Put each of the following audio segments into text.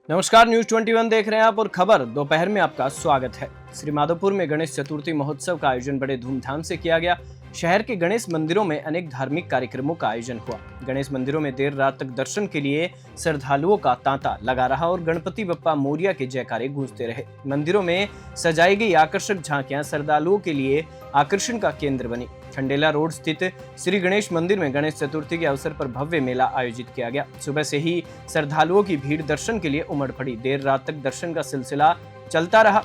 नमस्कार, न्यूज 21 देख रहे हैं आप और खबर दोपहर में आपका स्वागत है। श्री माधोपुर में गणेश चतुर्थी महोत्सव का आयोजन बड़े धूमधाम से किया गया। शहर के गणेश मंदिरों में अनेक धार्मिक कार्यक्रमों का आयोजन हुआ। गणेश मंदिरों में देर रात तक दर्शन के लिए श्रद्धालुओं का तांता लगा रहा और गणपति बप्पा मोरिया के जयकारे गूंजते रहे। मंदिरों में सजाई गई आकर्षक झांकियां श्रद्धालुओं के लिए आकर्षण का केंद्र बनी। खंडेला रोड स्थित श्री गणेश मंदिर में गणेश चतुर्थी के अवसर पर भव्य मेला आयोजित किया गया। सुबह से ही श्रद्धालुओं की भीड़ दर्शन के लिए उमड़ पड़ी। देर रात तक दर्शन का सिलसिला चलता रहा।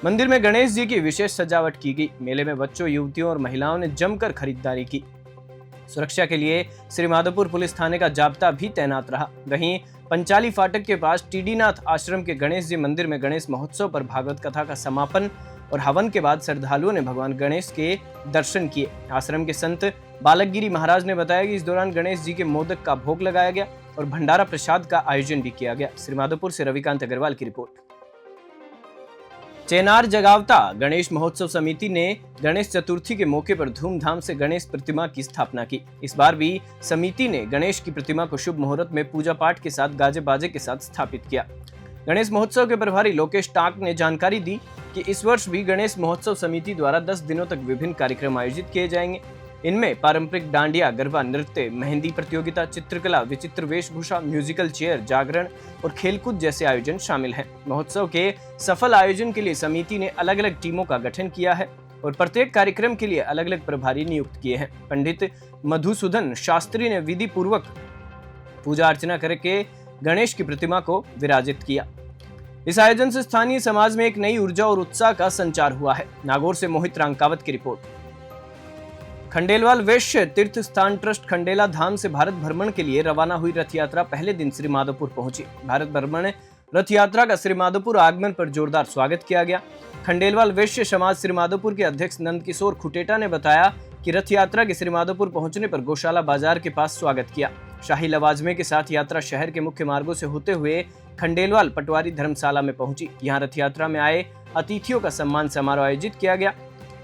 मंदिर में गणेश जी की विशेष सजावट की गई। मेले में बच्चों, युवतियों और महिलाओं ने जमकर खरीदारी की। सुरक्षा के लिए श्री माधोपुर पुलिस थाने का जाब्ता भी तैनात रहा। वहीं पंचाली फाटक के पास टीडी नाथ आश्रम के गणेश जी मंदिर में गणेश महोत्सव पर भागवत कथा का समापन और हवन के बाद श्रद्धालुओं ने भगवान गणेश के दर्शन किए। आश्रम के संत बालकगिरी महाराज ने बताया कि इस दौरान गणेश जी के मोदक का भोग लगाया गया और भंडारा प्रसाद का आयोजन भी किया गया। श्री माधोपुर से रविकांत अग्रवाल की रिपोर्ट। चेनार जगावता गणेश महोत्सव समिति ने गणेश चतुर्थी के मौके पर धूमधाम से गणेश प्रतिमा की स्थापना की। इस बार भी समिति ने गणेश की प्रतिमा को शुभ मुहूर्त में पूजा पाठ के साथ गाजे बाजे के साथ स्थापित किया। गणेश महोत्सव के प्रभारी लोकेश टाक ने जानकारी दी कि इस वर्ष भी गणेश महोत्सव समिति द्वारा 10 दिनों तक विभिन्न कार्यक्रम आयोजित किए जाएंगे। इनमें पारंपरिक डांडिया, गरबा नृत्य, मेहंदी प्रतियोगिता, चित्रकला, विचित्र वेशभूषा, म्यूजिकल चेयर, जागरण और खेलकूद जैसे आयोजन शामिल हैं। महोत्सव के सफल आयोजन के लिए समिति ने अलग अलग टीमों का गठन किया है और प्रत्येक कार्यक्रम के लिए अलग अलग प्रभारी नियुक्त किए हैं। पंडित मधुसूदन शास्त्री ने विधि पूर्वक पूजा अर्चना करके गणेश की प्रतिमा को विराजित किया। इस आयोजन से स्थानीय समाज में एक नई ऊर्जा और उत्साह का संचार हुआ है। नागौर से मोहित रांकावत की रिपोर्ट। खंडेलवाल वैश्य तीर्थ स्थान ट्रस्ट खंडेला धाम से भारत भ्रमण के लिए रवाना हुई रथ यात्रा पहले दिन श्री माधोपुर पहुंची। भारत भ्रमण रथ यात्रा का श्री माधोपुर आगमन पर जोरदार स्वागत किया गया। खंडेलवाल वैश्य समाज श्री माधोपुर के अध्यक्ष नंद किशोर खुटेटा ने बताया कि रथ यात्रा के श्री माधोपुर पहुंचने पर गौशाला बाजार के पास स्वागत किया। शाही लवाजमे के साथ यात्रा शहर के मुख्य मार्गों से होते हुए खंडेलवाल पटवारी धर्मशाला में पहुंची। यहाँ रथ यात्रा में आए अतिथियों का सम्मान समारोह आयोजित किया गया।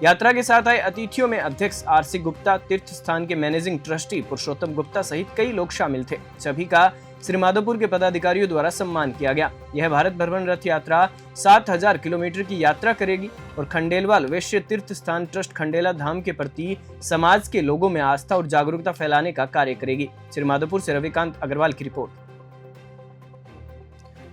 यात्रा के साथ आए अतिथियों में अध्यक्ष आरसी गुप्ता, तीर्थ स्थान के मैनेजिंग ट्रस्टी पुरुषोत्तम गुप्ता सहित कई लोग शामिल थे। सभी का श्री माधोपुर के पदाधिकारियों द्वारा सम्मान किया गया। यह भारत भ्रमण रथ यात्रा 7000 किलोमीटर की यात्रा करेगी और खंडेलवाल वैश्य तीर्थ स्थान ट्रस्ट खंडेला धाम के प्रति समाज के लोगों में आस्था और जागरूकता फैलाने का कार्य करेगी। श्री माधोपुर से रविकांत अग्रवाल की रिपोर्ट।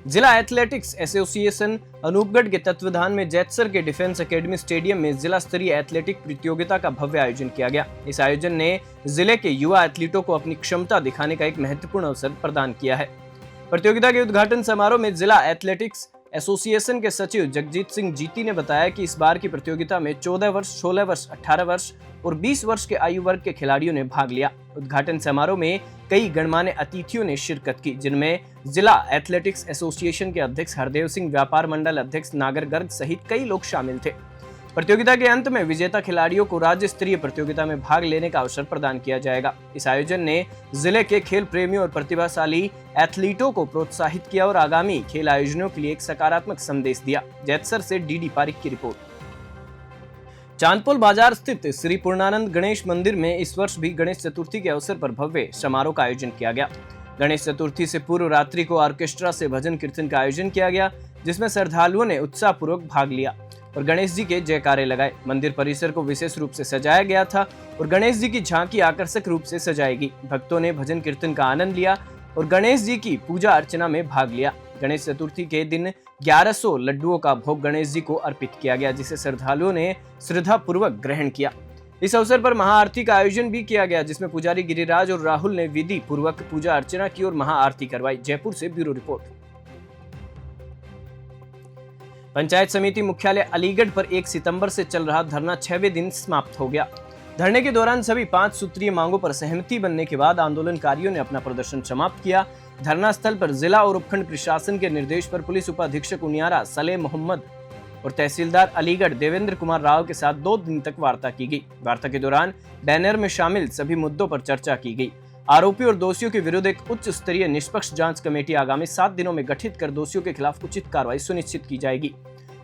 जिला एथलेटिक्स एसोसिएशन अनूपगढ़ के तत्वाधान में जैतसर के डिफेंस एकेडमी स्टेडियम में जिला स्तरीय एथलेटिक प्रतियोगिता का भव्य आयोजन किया गया। इस आयोजन ने जिले के युवा एथलीटों को अपनी क्षमता दिखाने का एक महत्वपूर्ण अवसर प्रदान किया है। प्रतियोगिता के उद्घाटन समारोह में जिला एथलेटिक्स एसोसिएशन के सचिव जगजीत सिंह जीती ने बताया कि इस बार की प्रतियोगिता में 14 वर्ष, 16 वर्ष, 18 वर्ष और 20 वर्ष के आयु वर्ग के खिलाड़ियों ने भाग लिया। उद्घाटन समारोह में कई गणमान्य अतिथियों ने शिरकत की, जिनमें जिला एथलेटिक्स एसोसिएशन के अध्यक्ष हरदेव सिंह, व्यापार मंडल अध्यक्ष नागर गर्ग सहित कई लोग शामिल थे। प्रतियोगिता के अंत में विजेता खिलाड़ियों को राज्य स्तरीय प्रतियोगिता में भाग लेने का अवसर प्रदान किया जाएगा। इस आयोजन ने जिले के खेल प्रेमियों और प्रतिभाशाली एथलीटों को प्रोत्साहित किया और आगामी खेल आयोजनों के लिए एक सकारात्मक संदेश दिया। जैतसर से डीडी पारिक की रिपोर्ट। चांदपोल बाजार स्थित श्री पूर्णानंद गणेश मंदिर में इस वर्ष भी गणेश चतुर्थी के अवसर पर भव्य समारोह का आयोजन किया गया। गणेश चतुर्थी से पूर्व रात्रि को ऑर्केस्ट्रा से भजन कीर्तन का आयोजन किया गया, जिसमें श्रद्धालुओं ने उत्साहपूर्वक भाग लिया और गणेश जी के जयकारे लगाए। मंदिर परिसर को विशेष रूप से सजाया गया था और गणेश जी की झांकी आकर्षक रूप से सजाई गई। भक्तों ने भजन कीर्तन का आनंद लिया और गणेश जी की पूजा अर्चना में भाग लिया। गणेश चतुर्थी के दिन 1100 लड्डुओं का भोग गणेश जी को अर्पित किया गया, जिसे श्रद्धालुओं ने श्रद्धा पूर्वक ग्रहण किया। इस अवसर पर महाआरती का आयोजन भी किया गया, जिसमें पुजारी गिरिराज और राहुल ने विधि पूर्वक पूजा अर्चना की और महाआरती करवाई। जयपुर से ब्यूरो रिपोर्ट। पंचायत समिति मुख्यालय अलीगढ़ पर 1 सितंबर से चल रहा धरना 6वें दिन समाप्त हो गया। धरने के दौरान सभी 5 सूत्रीय मांगों पर सहमति बनने के बाद आंदोलनकारियों ने अपना प्रदर्शन समाप्त किया। धरना स्थल पर जिला और उपखंड प्रशासन के निर्देश पर पुलिस उपाधीक्षक उनियारा सलेह मोहम्मद और तहसीलदार अलीगढ़ देवेंद्र कुमार राव के साथ 2 दिन तक वार्ता की गई। वार्ता के दौरान बैनर में शामिल सभी मुद्दों पर चर्चा की गई। आरोपी और दोषियों के विरुद्ध एक उच्च स्तरीय निष्पक्ष जांच कमेटी आगामी 7 दिनों में गठित कर दोषियों के खिलाफ उचित कार्रवाई सुनिश्चित की जाएगी।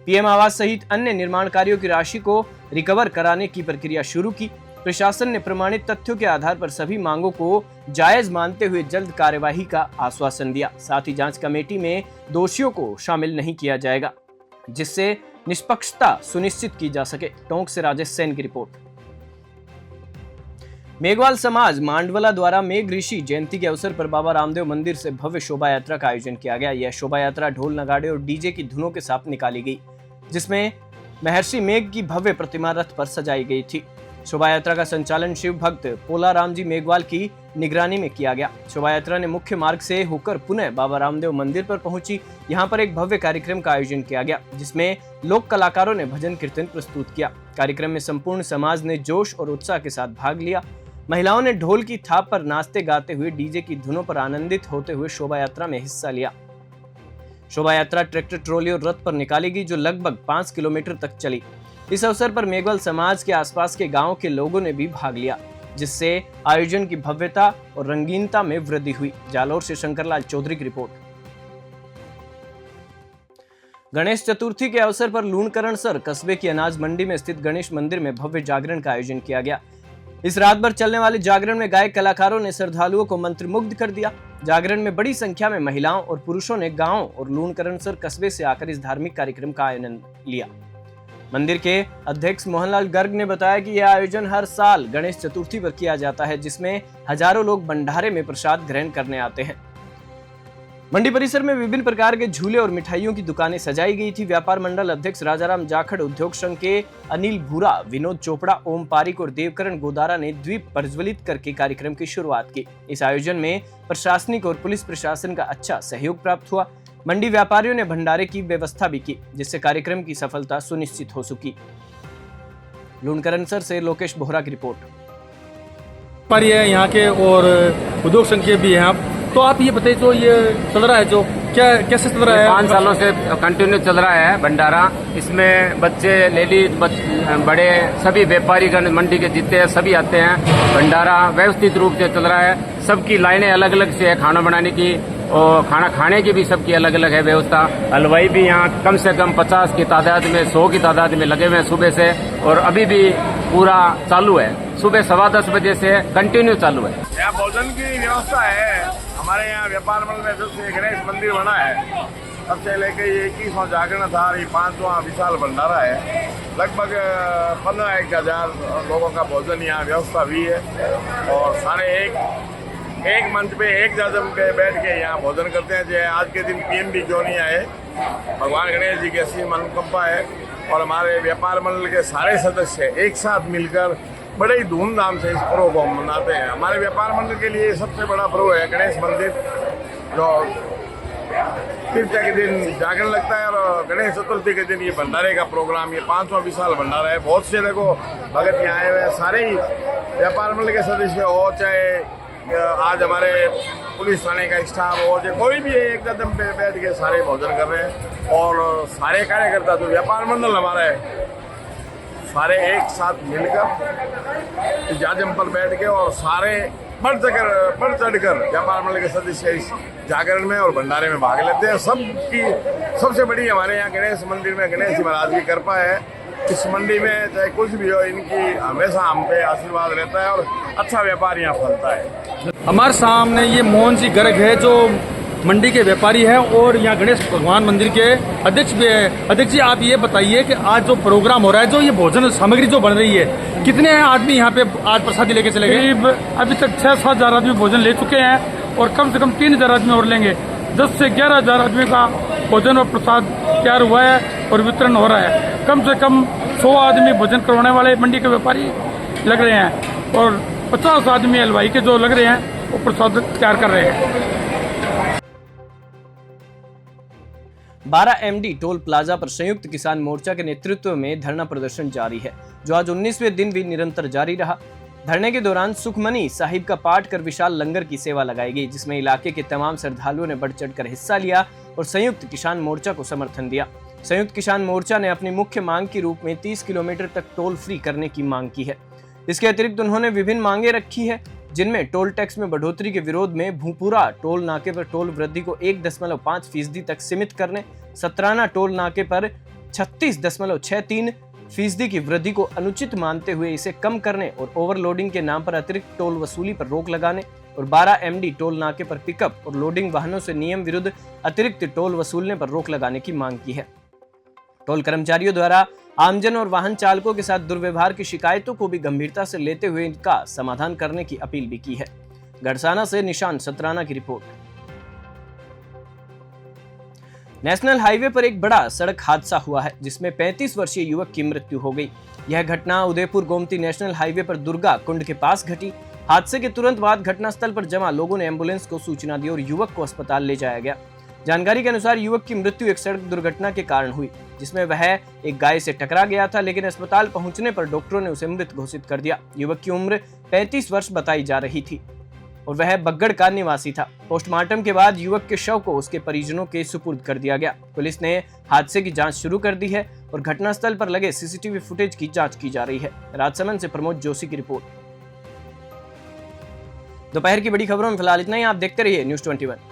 पीएम आवास सहित अन्य निर्माण कार्यों की राशि को रिकवर कराने की प्रक्रिया शुरू की। प्रशासन ने प्रमाणित तथ्यों के आधार पर सभी मांगों को जायज मानते हुए जल्द कार्यवाही का आश्वासन दिया। साथ ही जांच कमेटी में दोषियों को शामिल नहीं किया जाएगा, जिससे निष्पक्षता सुनिश्चित की जा सके। टोंक से राजेश सेन की रिपोर्ट। मेघवाल समाज मांडवला द्वारा मेघ ऋषि जयंती के अवसर पर बाबा रामदेव मंदिर से भव्य शोभा यात्रा का आयोजन किया गया। यह शोभा यात्रा ढोल नगाड़े और डीजे की धुनों के साथ निकाली गई, जिसमें महर्षि मेघ की भव्य प्रतिमा रथ पर सजाई गई थी। शोभा यात्रा का संचालन शिव भक्त पोलाराम जी मेघवाल की निगरानी में किया गया। शोभा यात्रा ने मुख्य मार्ग से होकर पुनः बाबा रामदेव मंदिर पर पहुंची। यहां पर एक भव्य कार्यक्रम का आयोजन किया गया, जिसमें लोक कलाकारों ने भजन कीर्तन प्रस्तुत किया। कार्यक्रम में संपूर्ण समाज ने जोश और उत्साह के साथ भाग लिया। महिलाओं ने ढोल की थाप पर नाचते गाते हुए डीजे की धुनों पर आनंदित होते हुए शोभा यात्रा में हिस्सा लिया। शोभा यात्रा ट्रैक्टर, ट्रॉली और रथ पर निकाली गई, जो लगभग 5 किलोमीटर तक चली। इस अवसर पर मेघवाल समाज के आसपास के गांवों के लोगों ने भी भाग लिया, जिससे आयोजन की भव्यता और रंगीनता में वृद्धि हुई। जालोर से शंकरलाल चौधरी की रिपोर्ट। गणेश चतुर्थी के अवसर पर लूणकरणसर कस्बे की अनाज मंडी में स्थित गणेश मंदिर में भव्य जागरण का आयोजन किया गया। इस रात भर चलने वाले जागरण में गायक कलाकारों ने श्रद्धालुओं को मंत्रमुग्ध कर दिया। जागरण में बड़ी संख्या में महिलाओं और पुरुषों ने गांव और लूणकरणसर कस्बे से आकर इस धार्मिक कार्यक्रम का आनंद लिया। मंदिर के अध्यक्ष मोहनलाल गर्ग ने बताया कि यह आयोजन हर साल गणेश चतुर्थी पर किया जाता है, जिसमें हजारों लोग भंडारे में प्रसाद ग्रहण करने आते हैं। मंडी परिसर में विभिन्न प्रकार के झूले और मिठाइयों की दुकानें सजाई गई थी। व्यापार मंडल अध्यक्ष राजाराम जाखड़, उद्योग संघ के अनिल भूरा, विनोद चोपड़ा, ओम पारिक और देवकरण गोदारा ने द्वीप प्रज्वलित करके कार्यक्रम की शुरुआत की। इस आयोजन में प्रशासनिक और पुलिस प्रशासन का अच्छा सहयोग प्राप्त हुआ। मंडी व्यापारियों ने भंडारे की व्यवस्था भी की, जिससे कार्यक्रम की सफलता सुनिश्चित हो सकी। लूणकरणसर से लोकेश बोहरा की रिपोर्ट। पर ये यहाँ के और उद्योग संघ के भी हैं, तो आप ये बताइए जो ये चल रहा है, जो क्या कैसे चल रहा है? 5 सालों से कंटिन्यू चल रहा है भंडारा। इसमें बच्चे, लेडीज, बड़े सभी व्यापारीगण मंडी के जितने हैं सभी आते हैं। भंडारा व्यवस्थित रूप से चल रहा है। सबकी लाइनें अलग अलग से है खाना बनाने की, और खाना खाने की भी सबकी अलग अलग है व्यवस्था। हलवाई भी यहाँ कम से कम 50 की तादाद में, 100 की तादाद में लगे हुए हैं सुबह से, और अभी भी पूरा चालू है। सुबह 10:15 बजे से कंटिन्यू चालू है। यहाँ भोजन की व्यवस्था है। हमारे यहाँ व्यापार मंडल में सबसे गणेश मंदिर बना है। तब से लेकर 21वां जागरण था, ये 5वां विशाल भंडारा है। लगभग 15-1 हजार लोगों का भोजन यहाँ व्यवस्था हुई है, और सारे एक मंच पे एक जाजम पे बैठ के यहाँ भोजन करते हैं। जो आज के दिन पीएम भी क्यों नहीं आए, भगवान गणेश जी की असीम अनुकंपा है, और हमारे व्यापार मंडल के सारे सदस्य एक साथ मिलकर बड़े ही धूमधाम से इस पर्व को मनाते हैं। हमारे व्यापार मंडल के लिए सबसे बड़ा पर्व है गणेश मंदिर, जो तृतीया के दिन जागरण लगता है, और गणेश चतुर्थी के दिन ये भंडारे का प्रोग्राम, ये 5वां विशाल भंडारा है। बहुत से देखो भगत यहाँ आए हुए हैं, सारे ही व्यापार मंडल के सदस्य हो, चाहे आज हमारे पुलिस थाने का स्टाफ हो, चाहे कोई भी एक कदम पे बैठ के सारे भोजन कर रहे हैं। और सारे कार्यकर्ता जो व्यापार मंडल हमारा है, सारे एक साथ मिलकर जाजम पर बैठ के, और सारे बढ़ चढ़कर व्यापार मंडल के सदस्य इस जागरण में और भंडारे में भाग लेते हैं। सबसे बड़ी हमारे यहाँ गणेश मंदिर में गणेश जी महाराज की कृपा है। इस मंडी में चाहे कुछ भी हो, इनकी हमेशा हम पे आशीर्वाद रहता है, और अच्छा व्यापार यहाँ फलता है। हमारे सामने ये मोहन जी गर्ग है, जो मंडी के व्यापारी है और यहाँ गणेश भगवान मंदिर के अध्यक्ष भी है। अध्यक्ष जी, आप ये बताइए कि आज जो प्रोग्राम हो रहा है, जो ये भोजन सामग्री जो बन रही है, कितने आदमी यहाँ पे आज प्रसादी लेके चले गए? अभी तक 6-7 हजार आदमी भोजन ले चुके हैं, और कम से कम 3 हजार आदमी और लेंगे। 10 से 11 हजार आदमी का भोजन और प्रसाद तैयार हुआ है और वितरण हो रहा है। कम से कम 100 आदमी भोजन करवाने वाले मंडी के व्यापारी लग रहे हैं, और 50 आदमी हलवाई के जो लग रहे हैं वो प्रसाद तैयार कर रहे हैं। 12 MD टोल प्लाजा पर संयुक्त किसान मोर्चा के नेतृत्व में धरना प्रदर्शन जारी है, जो आज 19वें दिन भी निरंतर जारी रहा। धरने के दौरान सुखमनी साहिब का पाठ कर विशाल लंगर की सेवा लगाई गई, जिसमें इलाके के तमाम श्रद्धालुओं ने बढ़ चढ़कर हिस्सा लिया और संयुक्त किसान मोर्चा को समर्थन दिया। संयुक्त किसान मोर्चा ने अपनी मुख्य मांग के रूप में 30 किलोमीटर तक टोल फ्री करने की मांग की है। इसके अतिरिक्त उन्होंने विभिन्न मांगे रखी है, जिनमें टोल टैक्स में बढ़ोतरी के विरोध में भूपुरा टोल नाके पर टोल वृद्धि को 1.5% तक सीमित करने, सतराना टोल नाके पर 36.63 फीसदी की वृद्धि को अनुचित मानते हुए इसे कम करने और ओवरलोडिंग के नाम पर अतिरिक्त टोल वसूली पर रोक लगाने और 12 MD टोल नाके पर पिकअप और लोडिंग वाहनों से नियम विरुद्ध अतिरिक्त टोल वसूलने पर रोक लगाने की मांग की है। टोल कर्मचारियों द्वारा आमजन और वाहन चालकों के साथ दुर्व्यवहार की शिकायतों को भी गंभीरता से लेते हुए इनका समाधान करने की अपील भी की है। गढ़साना से निशांत सतराना की रिपोर्ट। नेशनल हाईवे पर एक बड़ा सड़क हादसा हुआ है जिसमें 35 वर्षीय युवक की मृत्यु हो गई। यह घटना उदयपुर गोमती नेशनल हाईवे पर दुर्गा कुंड के पास घटी। हादसे के तुरंत बाद घटनास्थल पर जमा लोगों ने एम्बुलेंस को सूचना दी और युवक को अस्पताल ले जाया गया। जानकारी के अनुसार युवक की मृत्यु एक सड़क दुर्घटना के कारण हुई जिसमें वह एक गाय से टकरा गया था, लेकिन अस्पताल पहुंचने पर डॉक्टरों ने उसे मृत घोषित कर दिया। युवक की उम्र 35 वर्ष बताई जा रही थी और वह बग्गड़ का निवासी था। पोस्टमार्टम के बाद युवक के शव को उसके परिजनों के सुपुर्द कर दिया गया। पुलिस ने हादसे की जांच शुरू कर दी है और घटनास्थल पर लगे CCTV फुटेज की जांच की जा रही है। राजसमंद से प्रमोद जोशी की रिपोर्ट। दोपहर की बड़ी खबरों में फिलहाल इतना ही। आप देखते रहिए News 21।